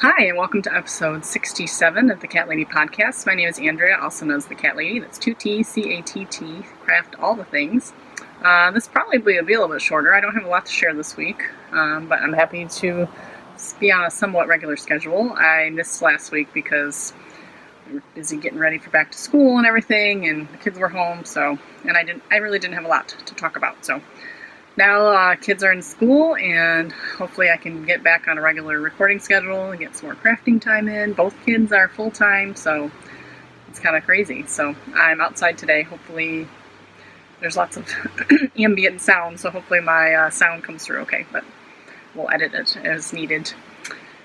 Hi, and welcome to episode 67 of the Cat Lady podcast. My name is Andrea, also known as the Cat Lady. That's 2T, CATT, craft all the things. This probably will be a little bit shorter. I don't have a lot to share this week, but I'm happy to be on a somewhat regular schedule. I missed last week because we were busy getting ready for back to school and everything, and the kids were home, and I really didn't have a lot to talk about, so. Now kids are in school, and hopefully I can get back on a regular recording schedule and get some more crafting time in. Both kids are full-time, so it's kind of crazy. So I'm outside today. Hopefully there's lots of ambient sound, so hopefully my sound comes through okay, but we'll edit it as needed.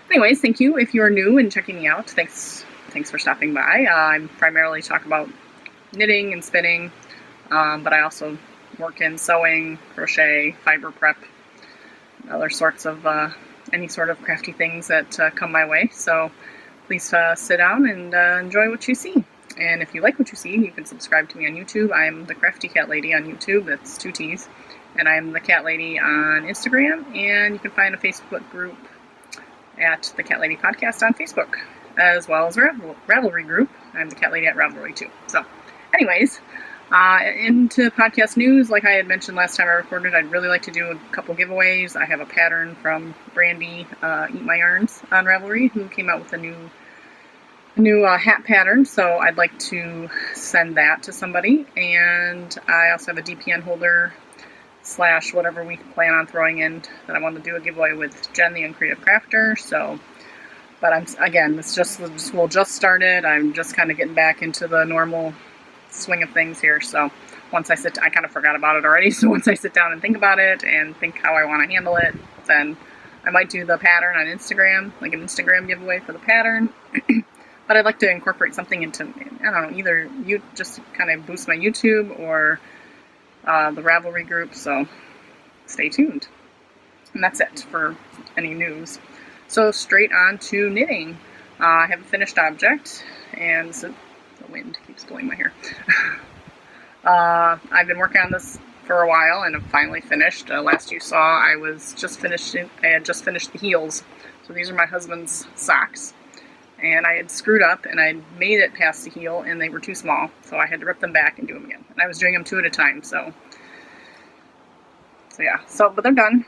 Anyways, thank you if you're new and checking me out. Thanks for stopping by. I'm primarily talk about knitting and spinning, but I also work in sewing, crochet, fiber prep, other sorts of any sort of crafty things that come my way. So please sit down and enjoy what you see. And if you like what you see, you can subscribe to me on YouTube. I'm the Crafty Cat Lady on YouTube. That's 2 T's. And I'm the Cat Lady on Instagram. And you can find a Facebook group at the Cat Lady Podcast on Facebook, as well as a Ravelry group. I'm the Cat Lady at Ravelry too. So anyways, into podcast news, like I had mentioned last time I recorded, I'd really like to do a couple giveaways. I have a pattern from Brandy, Eat My Yarns on Ravelry, who came out with a new hat pattern, so I'd like to send that to somebody. And I also have a DPN holder / whatever we plan on throwing in that I want to do a giveaway with Jen, the Uncreative Crafter. So, but this will just started. I'm just kind of getting back into the normal swing of things here, so once I kind of forgot about it already, so once I sit down and think about it and think how I want to handle it, then I might do the pattern on Instagram, like an Instagram giveaway for the pattern. But I'd like to incorporate something into, I don't know, either you just kind of boost my YouTube or the Ravelry group, so stay tuned. And that's it for any news. So straight on to knitting. I have a finished object, and the wind keeps blowing my hair. I've been working on this for a while, and I'm finally finished. Last you saw, I had just finished the heels. So these are my husband's socks, and I had screwed up, and I made it past the heel, and they were too small, so I had to rip them back and do them again. And I was doing them 2 at a time, so yeah. But they're done,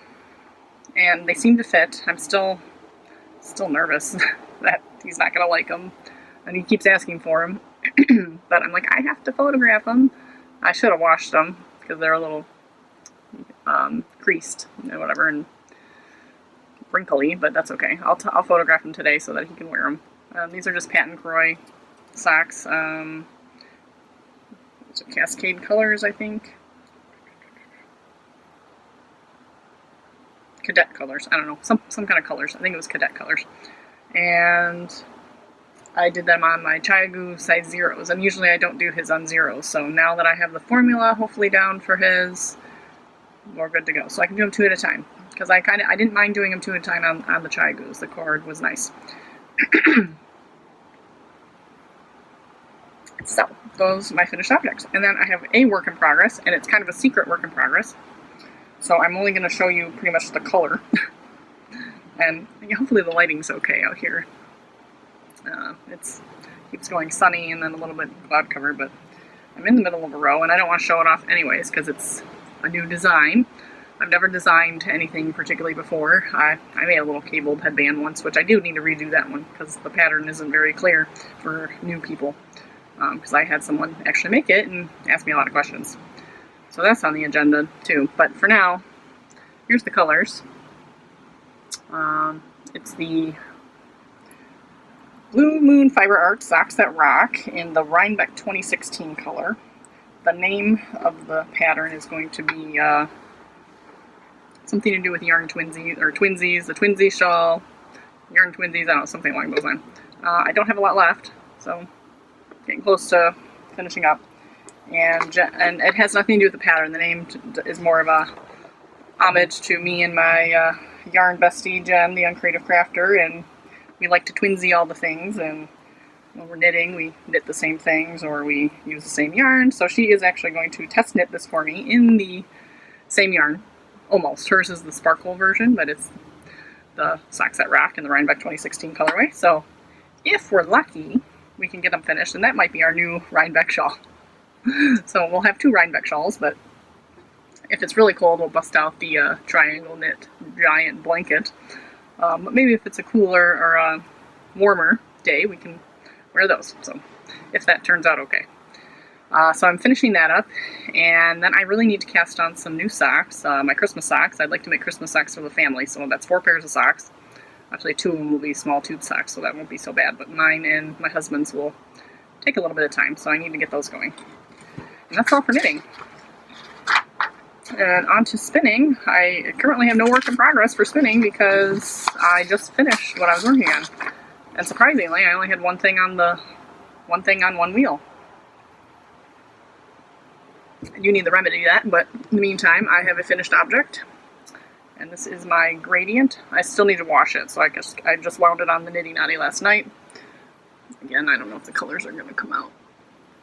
and they seem to fit. I'm still nervous that he's not gonna like them, and he keeps asking for them. But I'm like, I have to photograph them. I should have washed them because they're a little creased, whatever, and wrinkly, but that's okay. I'll photograph them today so that he can wear them. These are just Patent Croy socks. Those are Cascade colors, I think. Cadet colors. I don't know. Some kind of colors. I think it was cadet colors. And I did them on my Chiagu size 0s, and usually I don't do his on 0s, so now that I have the formula hopefully down for his, we're good to go. So I can do them 2 at a time, because I didn't mind doing them 2 at a time on the Chiagus. The cord was nice. So, those are my finished objects. And then I have a work in progress, and it's kind of a secret work in progress. So I'm only going to show you pretty much the color. And hopefully the lighting's okay out here. It keeps going sunny and then a little bit cloud cover, but I'm in the middle of a row, and I don't want to show it off anyways because it's a new design. I've never designed anything particularly before. I made a little cabled headband once, which I do need to redo that one because the pattern isn't very clear for new people, because I had someone actually make it and ask me a lot of questions. So that's on the agenda too. But for now, here's the colors. It's the Blue Moon Fiber Art Socks That Rock in the Rhinebeck 2016 color. The name of the pattern is going to be something to do with Yarn Twinsies, or Twinsies, the Twinsie shawl, Yarn Twinsies, I don't know, something along those lines. I don't have a lot left, so getting close to finishing up. And it has nothing to do with the pattern. The name is more of a homage to me and my yarn bestie, Jen, the Uncreative Crafter, and we like to twinsie all the things, and when we're knitting, we knit the same things, or we use the same yarn. So she is actually going to test knit this for me in the same yarn, almost. Hers is the sparkle version, but it's the socks that rock in the Rhinebeck 2016 colorway. So if we're lucky, we can get them finished, and that might be our new Rhinebeck shawl. So we'll have 2 Rhinebeck shawls, but if it's really cold, we'll bust out the triangle knit giant blanket. But maybe if it's a cooler or a warmer day, we can wear those. So if that turns out okay. So I'm finishing that up, and then I really need to cast on some new socks, my Christmas socks. I'd like to make Christmas socks for the family, so that's 4 pairs of socks. Actually, 2 of them will be small tube socks, so that won't be so bad, but mine and my husband's will take a little bit of time, so I need to get those going. And that's all for knitting. And on to spinning. I currently have no work in progress for spinning because I just finished what I was working on. And surprisingly, I only had one thing on one wheel. You need the remedy to that, but in the meantime, I have a finished object. And this is my gradient. I still need to wash it, so I just wound it on the Nitty Knotty last night. Again, I don't know if the colors are going to come out.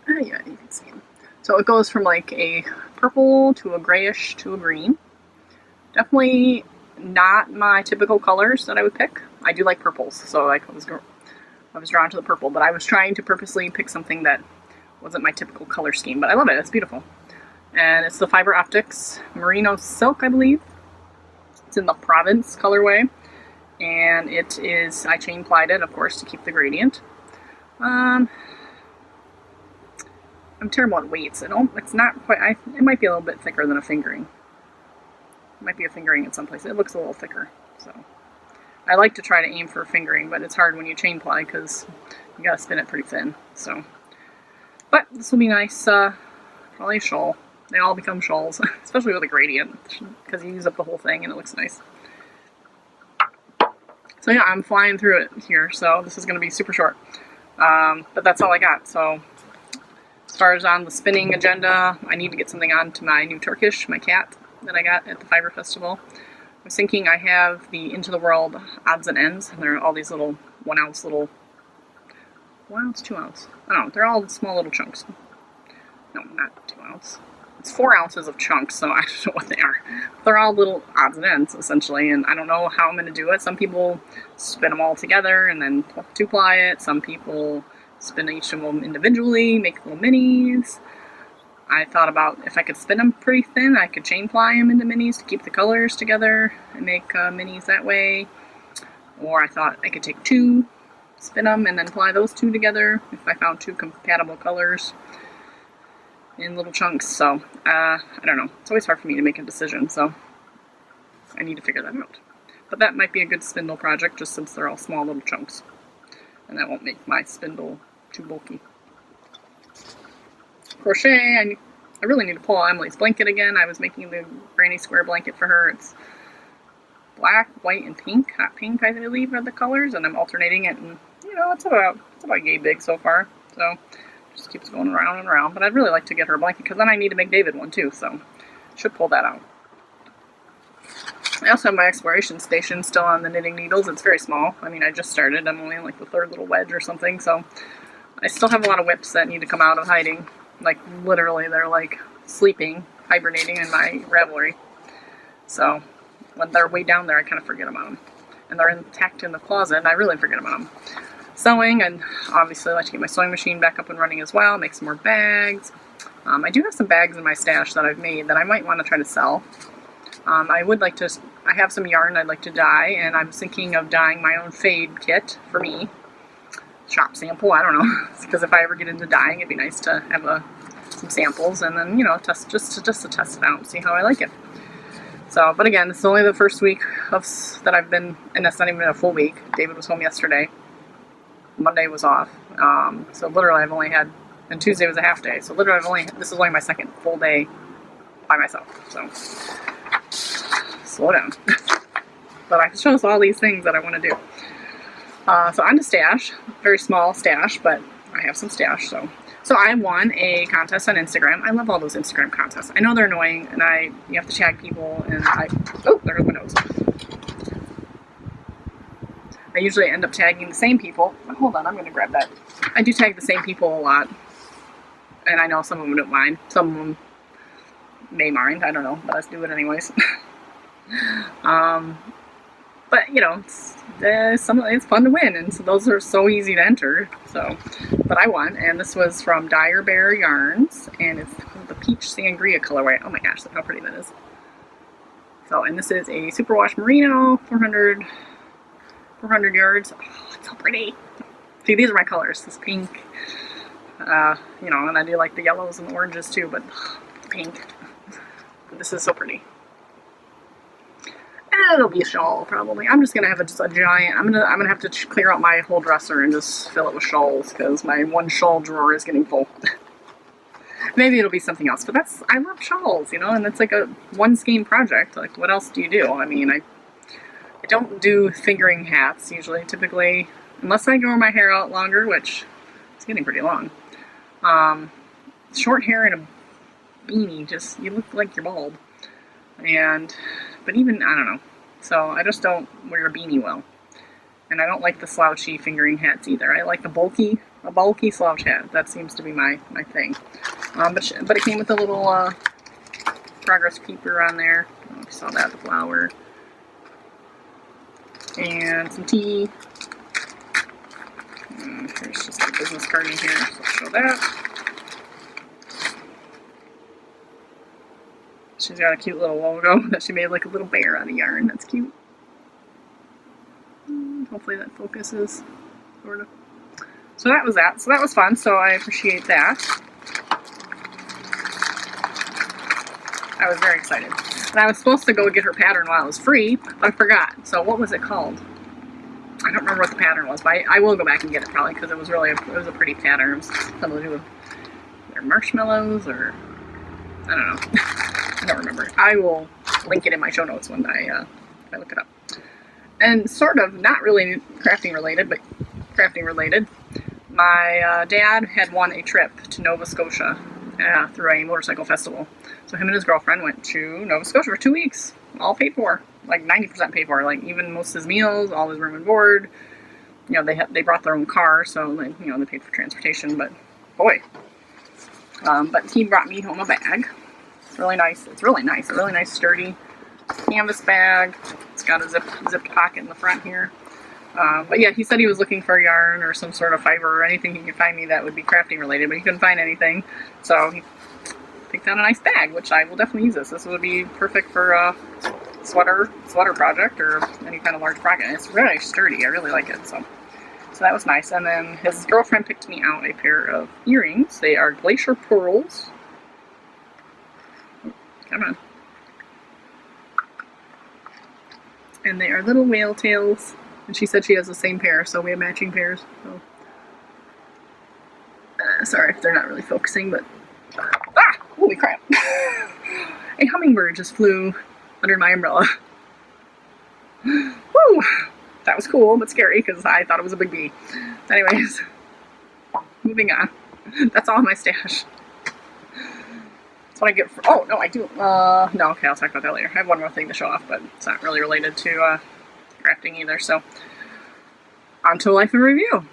Yeah, you can see them. So it goes from like a purple to a grayish to a green. Definitely not my typical colors that I would pick. I do like purples, so I was drawn to the purple, but I was trying to purposely pick something that wasn't my typical color scheme, but I love it. It's beautiful. And it's the Fiber Optics Merino Silk, I believe. It's in the Provence colorway, and it is, I chain plied it, of course, to keep the gradient. I'm terrible at weights. It's not quite, it might be a little bit thicker than a fingering. It might be a fingering in some places. It looks a little thicker, so. I like to try to aim for a fingering, but it's hard when you chain ply because you gotta spin it pretty thin, so. But this will be nice, probably a shawl. They all become shawls, especially with a gradient, because you use up the whole thing and it looks nice. So yeah, I'm flying through it here, so this is going to be super short. But that's all I got. So as far as on the spinning agenda, I need to get something on to my new Turkish, my CATT, that I got at the Fiber Festival. I was thinking I have the Into the World odds and ends, and they're all these little 1 ounce little, 1 ounce, 2 ounce, I don't know, they're all small little chunks. No, not 2 ounce. It's 4 ounces of chunks, so I don't know what they are. They're all little odds and ends, essentially, and I don't know how I'm going to do it. Some people spin them all together and then 2-ply it. Some people spin each of them individually, make little minis. I thought about if I could spin them pretty thin, I could chain ply them into minis to keep the colors together and make minis that way. Or I thought I could take 2, spin them, and then ply those 2 together if I found 2 compatible colors in little chunks. So I don't know, it's always hard for me to make a decision, so I need to figure that out. But that might be a good spindle project, just since they're all small little chunks, and that won't make my spindle too bulky. Crochet, I really need to pull Emily's blanket again. I was making the granny square blanket for her. It's black, white, and pink. Hot pink, I believe, are the colors, and I'm alternating it, and you know, it's about yay big so far, so just keeps going around and around. But I'd really like to get her a blanket, because then I need to make David one too, so should pull that out. I also have my exploration station still on the knitting needles. It's very small. I mean, I just started. I'm only in like the 3rd little wedge or something, so I still have a lot of whips that need to come out of hiding. Like, literally, they're like sleeping, hibernating in my Ravelry. So when they're way down there, I kind of forget about them. And they're intact in the closet, and I really forget about them. Sewing, and obviously I like to get my sewing machine back up and running as well, make some more bags. I do have some bags in my stash that I've made that I might want to try to sell. I have some yarn I'd like to dye, and I'm thinking of dyeing my own fade kit for me. Shop sample, I don't know, because if I ever get into dyeing, it'd be nice to have some samples, and then, you know, just to test it out and see how I like it. So, but again, this is only the first week that I've been, and that's not even a full week. David was home yesterday. Monday was off. So literally I've only had, and Tuesday was a half day. So literally this is only my 2nd full day by myself. So slow down. But I can show us all these things that I want to do. So on to stash. Very small stash, but I have some stash. So I won a contest on Instagram. I love all those Instagram contests. I know they're annoying, and you have to tag people, and oh, there goes my nose. I usually end up tagging the same people. Hold on, I'm going to grab that. I do tag the same people a lot, and I know some of them don't mind. Some of them may mind, I don't know, but let's do it anyways. But But you know, it's fun to win, and so those are so easy to enter. So, but I won, and this was from Dire Bear Yarns, and it's the Peach Sangria colorway. Oh my gosh, look how pretty that is. So, and this is a Superwash Merino, 400 yards. Oh, it's so pretty. See, these are my colors. This pink, you know, and I do like the yellows and the oranges too, but pink. But this is so pretty. And it'll be a shawl probably. I'm just gonna have just a giant. I'm gonna have to clear out my whole dresser and just fill it with shawls because my one shawl drawer is getting full. Maybe it'll be something else, but I love shawls, you know, and it's like a one skein project. Like, what else do you do? I mean, I don't do fingering hats usually, typically, unless I grow my hair out longer, which is getting pretty long. Short hair and a beanie, just, you look like you're bald. But even, I don't know. So I just don't wear a beanie well. And I don't like the slouchy fingering hats either. I like a bulky slouch hat. That seems to be my thing. But it came with a little progress keeper on there. I don't know if you saw that, the flower. And some tea. And here's just a business card in here, so I'll show that. She's got a cute little logo that she made like a little bear out of yarn. That's cute. Hopefully that focuses, sort of. So that was that. So that was fun, so I appreciate that. I was very excited. And I was supposed to go get her pattern while it was free, but I forgot. So what was it called? I don't remember what the pattern was, but I will go back and get it probably because it was a pretty pattern. It was something to do with their marshmallows or I don't know. I don't remember. I will link it in my show notes when I look it up. And sort of not really crafting related, but crafting related. My dad had won a trip to Nova Scotia through a motorcycle festival. So him and his girlfriend went to Nova Scotia for 2 weeks, all paid for, like 90% paid for, like even most of his meals, all his room and board. You know, they brought their own car, so they, you know, they paid for transportation. But boy, but he brought me home a bag. It's really nice. It's really nice. A really nice, sturdy canvas bag. It's got a zipped pocket in the front here. But yeah, he said he was looking for yarn or some sort of fiber or anything he could find me that would be crafting related, but he couldn't find anything. So he picked out a nice bag, which I will definitely use this. This would be perfect for a sweater project or any kind of large project. It's really sturdy. I really like it. So that was nice. And then his girlfriend picked me out a pair of earrings. They are Glacier Pearls. Come on. And they are little whale tails. And she said she has the same pair, so we have matching pairs. So. Sorry if they're not really focusing, but... Holy crap. A hummingbird just flew under my umbrella. Woo! That was cool, but scary, because I thought it was a big bee. Anyways, moving on. That's all my stash. That's what I get for... Oh, no, I do... No, okay, I'll talk about that later. I have one more thing to show off, but it's not really related to crafting either, so... On to Life in Review.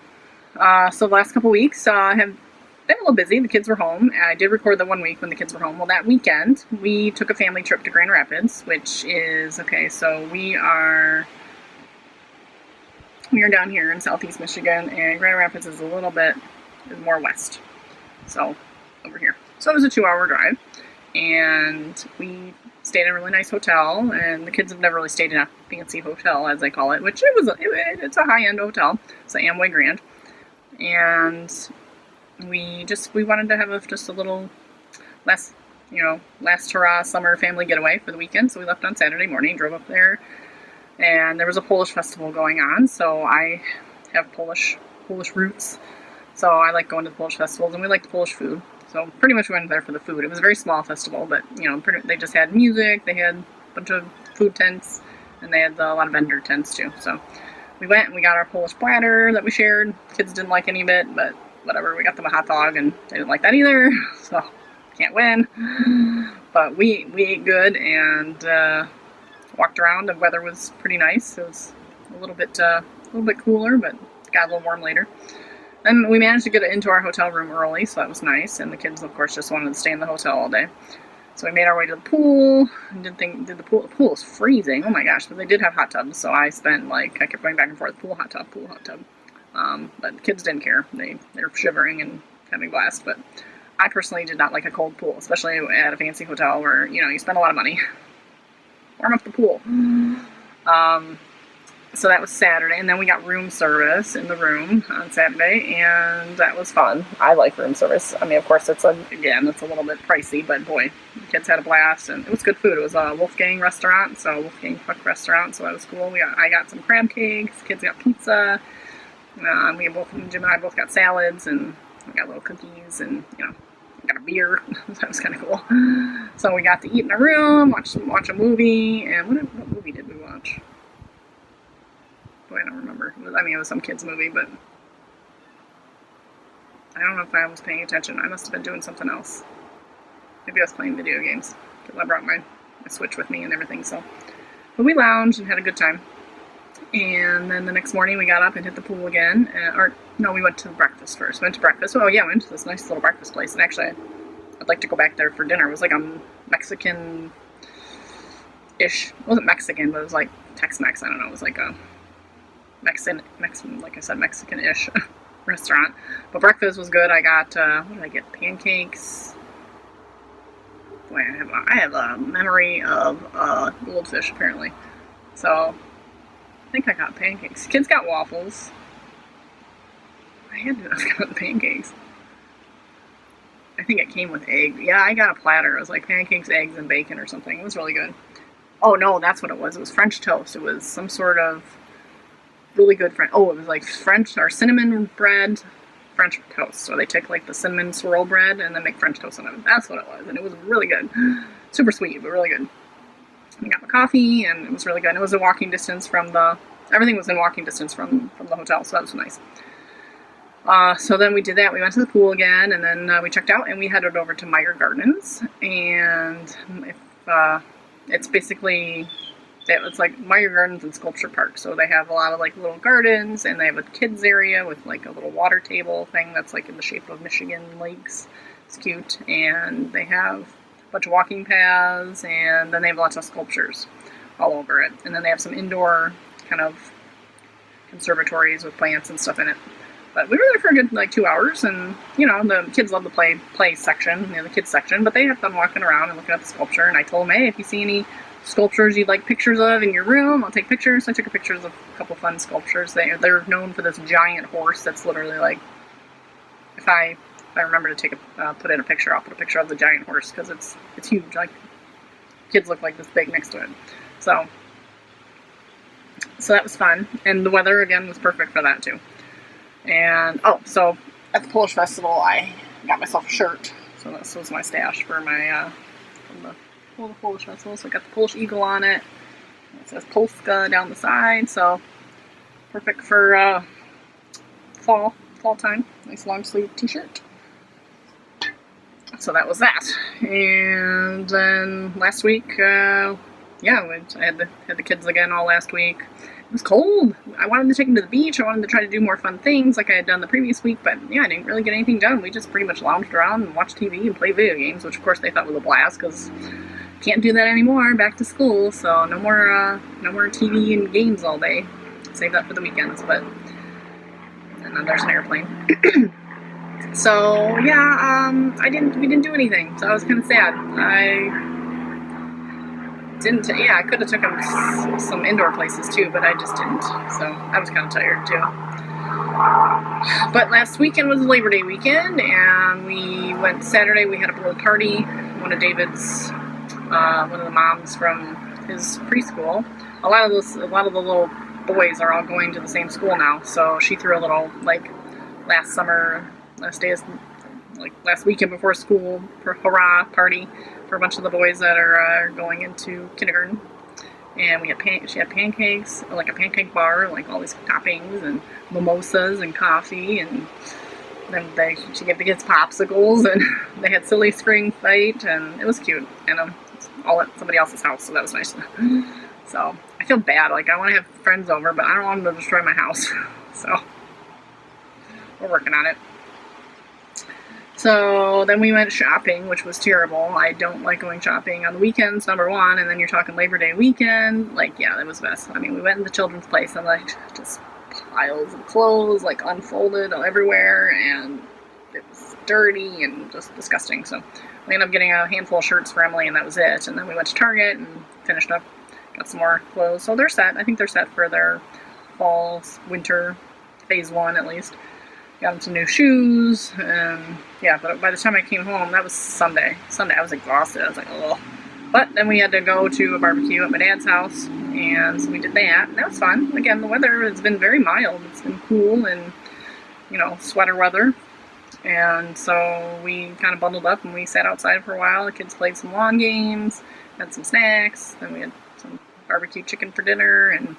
So the last couple weeks have been a little busy. The kids were home. I did record the 1 week when the kids were home. Well, that weekend, we took a family trip to Grand Rapids, which is... Okay, so we are down here in southeast Michigan, and Grand Rapids is a little bit more west. So, over here. So it was a 2-hour drive, and we stayed in a really nice hotel, and the kids have never really stayed in a fancy hotel, as they call it, which it's a high-end hotel. It's the Amway Grand, and we wanted to have just a little last hurrah summer family getaway for the weekend. So we left on Saturday morning, drove up there, and there was a Polish festival going on. So I have Polish roots, so I like going to the Polish festivals, and we like the Polish food. So pretty much we went there for the food. It was a very small festival, but they just had music. They had a bunch of food tents, and they had a lot of vendor tents too. So we went and we got our Polish platter that we shared. Kids didn't like any of it, but whatever. We got them a hot dog, and they didn't like that either. So can't win. But we ate good and walked around. The weather was pretty nice. It was a little bit cooler, but got a little warm later. And we managed to get into our hotel room early, so that was nice. And the kids, of course, just wanted to stay in the hotel all day. So we made our way to the pool and did the pool. The pool was freezing. Oh my gosh! But they did have hot tubs, so I kept going back and forth. Pool, hot tub, pool, hot tub. But the kids didn't care. They were shivering and having a blast. But I personally did not like a cold pool, especially at a fancy hotel where you spend a lot of money. Warm up the pool. So that was Saturday, and then we got room service in the room on Saturday, and that was fun. I like room service. I mean, of course, it's a little bit pricey, but boy, the kids had a blast, and it was good food. It was a Wolfgang restaurant, so Wolfgang Puck restaurant, so that was cool. I got some crab cakes, kids got pizza, Jim and I both got salads, and we got little cookies, and, got a beer. So that was kind of cool. So we got to eat in a room, watch a movie, and what movie did we watch? Boy, I don't remember. It was some kids' movie, but I don't know if I was paying attention. I must have been doing something else. Maybe I was playing video games, because I brought my Switch with me and everything, so. But we lounged and had a good time. And then the next morning we got up and hit the pool again. We went to breakfast first. We went to breakfast. Oh, yeah, we went to this nice little breakfast place. And actually, I'd like to go back there for dinner. It was like a Mexican-ish. It wasn't Mexican, but it was like Tex-Mex. I don't know. It was like a Mexican, like I said, Mexican-ish restaurant. But breakfast was good. I got, what did I get? Pancakes. Boy, I have a memory of goldfish, apparently. So, I think I got pancakes. Kids got waffles. I had to have gotten pancakes. I think it came with egg. Yeah, I got a platter. It was like pancakes, eggs, and bacon or something. It was really good. Oh, no, that's what it was. It was French toast. It was some sort of really good it was like French or cinnamon bread French toast. So they take like the cinnamon swirl bread and then make French toast on it. That's what it was. And it was really good. Super sweet, but really good. I got my coffee, and it was really good. It was a walking distance everything was in walking distance from the hotel, so that was nice. So then we did that. We went to the pool again, and then we checked out, and we headed over to Meyer Gardens. And it's basically, it's like Meyer Gardens and Sculpture Park. So they have a lot of like little gardens, and they have a kids area with like a little water table thing that's like in the shape of Michigan lakes. It's cute, and they have bunch of walking paths, and then they have lots of sculptures all over it. And then they have some indoor kind of conservatories with plants and stuff in it. But we were there for a good 2 hours, and the kids love the play section, the kids section, but they have fun walking around and looking at the sculpture. And I told them, hey, if you see any sculptures you'd like pictures of in your room, I'll take pictures. So I took pictures of a couple fun sculptures. They're known for this giant horse that's literally like, if I remember to put in a picture, I'll put a picture of the giant horse, because it's huge. Like, kids look like this big next to it. So that was fun, and the weather again was perfect for that too. And so at the Polish Festival, I got myself a shirt. So this was my stash for my from the Polish Festival. So I got the Polish eagle on it. It says Polska down the side. So perfect for fall time. Nice long sleeve t-shirt. So that was that. And then last week, I had the kids again all last week. It was cold. I wanted to take them to the beach. I wanted to try to do more fun things like I had done the previous week, but I didn't really get anything done. We just pretty much lounged around and watched TV and played video games, which of course they thought was a blast, because can't do that anymore. Back to school, so no more TV and games all day. Save that for the weekends. And then there's an airplane. So yeah, we didn't do anything. So I was kind of sad. I could have took them to some indoor places too, but I just didn't. So I was kind of tired too. But last weekend was Labor Day weekend, and we went Saturday. We had a little party. One of David's, one of the moms from his preschool. A lot of the little boys are all going to the same school now. So she threw a little last weekend before school hurrah party for a bunch of the boys that are going into kindergarten. And she had pancakes, like a pancake bar, like all these toppings and mimosas and coffee, and then she gave the kids popsicles, and they had silly string fight, and it was cute. And all at somebody else's house, so that was nice. So I feel bad, I want to have friends over, but I don't want them to destroy my house. So we're working on it. So then we went shopping, which was terrible. I don't like going shopping on the weekends, number one, and then you're talking Labor Day weekend. Like, yeah, that was the best. I mean, we went in the children's place and like just piles of clothes like unfolded everywhere, and it was dirty and just disgusting. So we ended up getting a handful of shirts for Emily, and that was it. And then we went to Target and finished up, got some more clothes. So they're set. I think they're set for their fall, winter, phase one at least. Got them some new shoes, and yeah, but by the time I came home, that was Sunday. I was exhausted. I was like, oh. But then we had to go to a barbecue at my dad's house, and so we did that, and that was fun. Again, the weather has been very mild. It's been cool and, sweater weather. And so we kind of bundled up and we sat outside for a while. The kids played some lawn games, had some snacks, then we had some barbecue chicken for dinner, and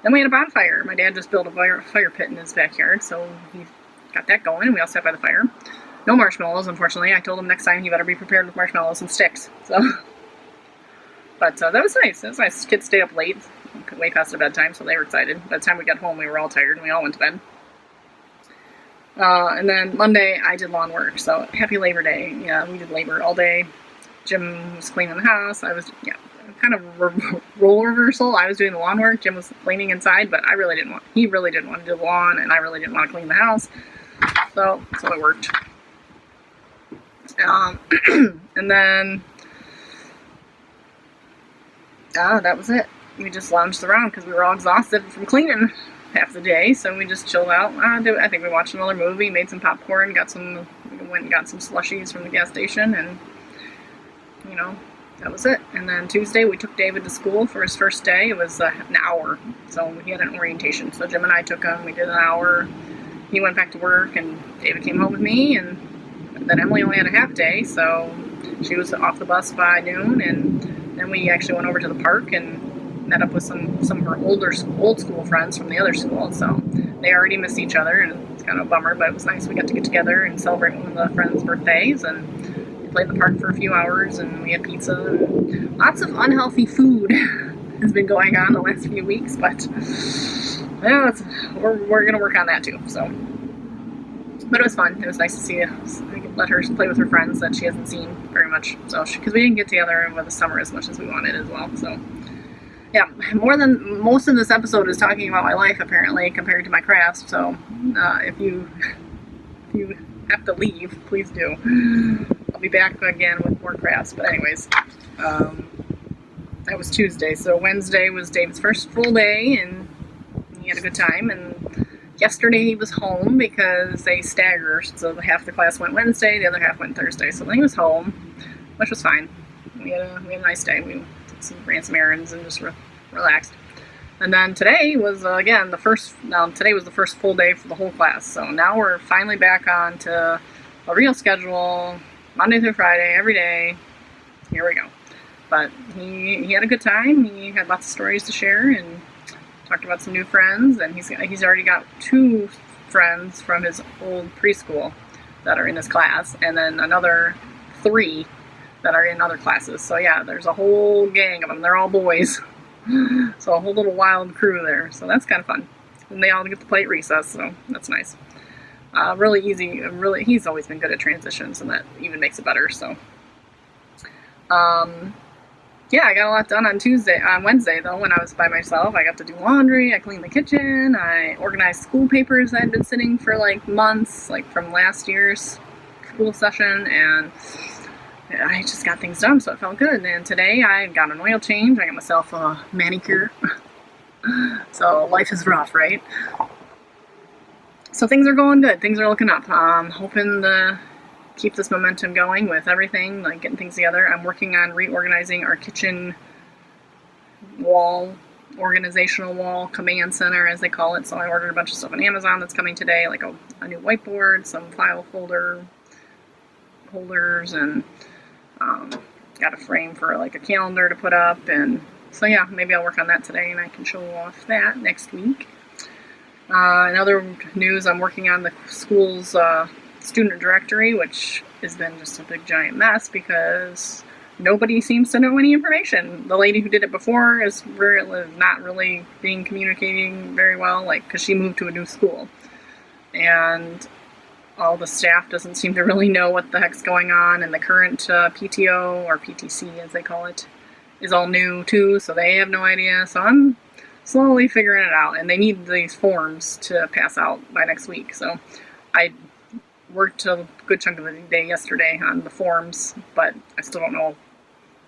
then we had a bonfire. My dad just built a fire pit in his backyard, so he got that going, and we all sat by the fire. No marshmallows, unfortunately. I told him next time he better be prepared with marshmallows and sticks. So, but that was nice. It was nice. Kids stayed up late, way past their bedtime, so they were excited. By the time we got home, we were all tired, and we all went to bed. And then Monday, I did lawn work. So happy Labor Day. Yeah, we did labor all day. Jim was cleaning the house. I was, kind of role reversal. I was doing the lawn work. Jim was cleaning inside, but he really didn't want to do the lawn, and I really didn't want to clean the house. So it worked. And then, that was it. We just lounged around because we were all exhausted from cleaning half the day, so we just chilled out. I think we watched another movie, made some popcorn, went and got some slushies from the gas station, and, that was it. And then Tuesday, we took David to school for his first day. It was an hour, so he had an orientation. So Jim and I took him. We did an hour. He went back to work, and David came home with me, and then Emily only had a half day, so she was off the bus by noon, and then we actually went over to the park and met up with some of her old school friends from the other school. So they already missed each other, and it's kind of a bummer, but it was nice. We got to get together and celebrate one of the friends' birthdays, and we played in the park for a few hours, and we had pizza, and lots of unhealthy food has been going on the last few weeks, but yeah, we're gonna work on that too. So, but it was fun. It was nice to see. I could let her play with her friends that she hasn't seen very much. So, because we didn't get together over the summer as much as we wanted as well. So, yeah, more than most of this episode is talking about my life apparently compared to my crafts. So, if you have to leave, please do. I'll be back again with more crafts. But anyways, that was Tuesday. So Wednesday was David's first full day, and he had a good time. And yesterday he was home because they staggered. So half the class went Wednesday, the other half went Thursday. So then he was home, which was fine. We had a nice day. We ran some errands and just relaxed. And then today was today was the first full day for the whole class. So now we're finally back on to a real schedule, Monday through Friday, every day. Here we go. But he had a good time. He had lots of stories to share and talked about some new friends. And he's already got 2 friends from his old preschool that are in his class, and then another 3 that are in other classes. So yeah, there's a whole gang of them. They're all boys. So a whole little wild crew there. So that's kind of fun. And they all get to play at recess, so that's nice. Really easy. He's always been good at transitions, and that even makes it better. So, yeah, I got a lot done on Wednesday though, when I was by myself. I got to do laundry, I cleaned the kitchen, I organized school papers that had been sitting for like months, like from last year's school session, and I just got things done, so it felt good. And today I got an oil change, I got myself a manicure. So life is rough, right? So things are going good, things are looking up. Hoping to keep this momentum going with everything, like getting things together. I'm working on reorganizing our kitchen organizational wall, command center as they call it. So I ordered a bunch of stuff on Amazon that's coming today, like a new whiteboard, some file holders, and got a frame for like a calendar to put up. And so yeah, maybe I'll work on that today and I can show off that next week. In other news, I'm working on the school's student directory, which has been just a big giant mess because nobody seems to know any information. The lady who did it before is not really communicating very well, like, because she moved to a new school. And all the staff doesn't seem to really know what the heck's going on, and the current PTO, or PTC as they call it, is all new too, so they have no idea. So I'm slowly figuring it out, and they need these forms to pass out by next week. So I worked a good chunk of the day yesterday on the forms, but I still don't know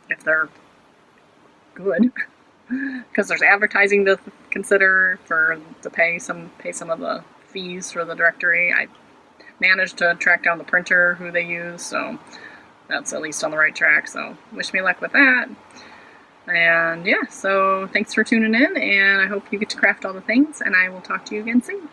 if they're good because there's advertising to consider to pay some of the fees for the directory. I managed to track down the printer who they use, so that's at least on the right track. So wish me luck with that. And yeah, so thanks for tuning in, and I hope you get to craft all the things, and I will talk to you again soon.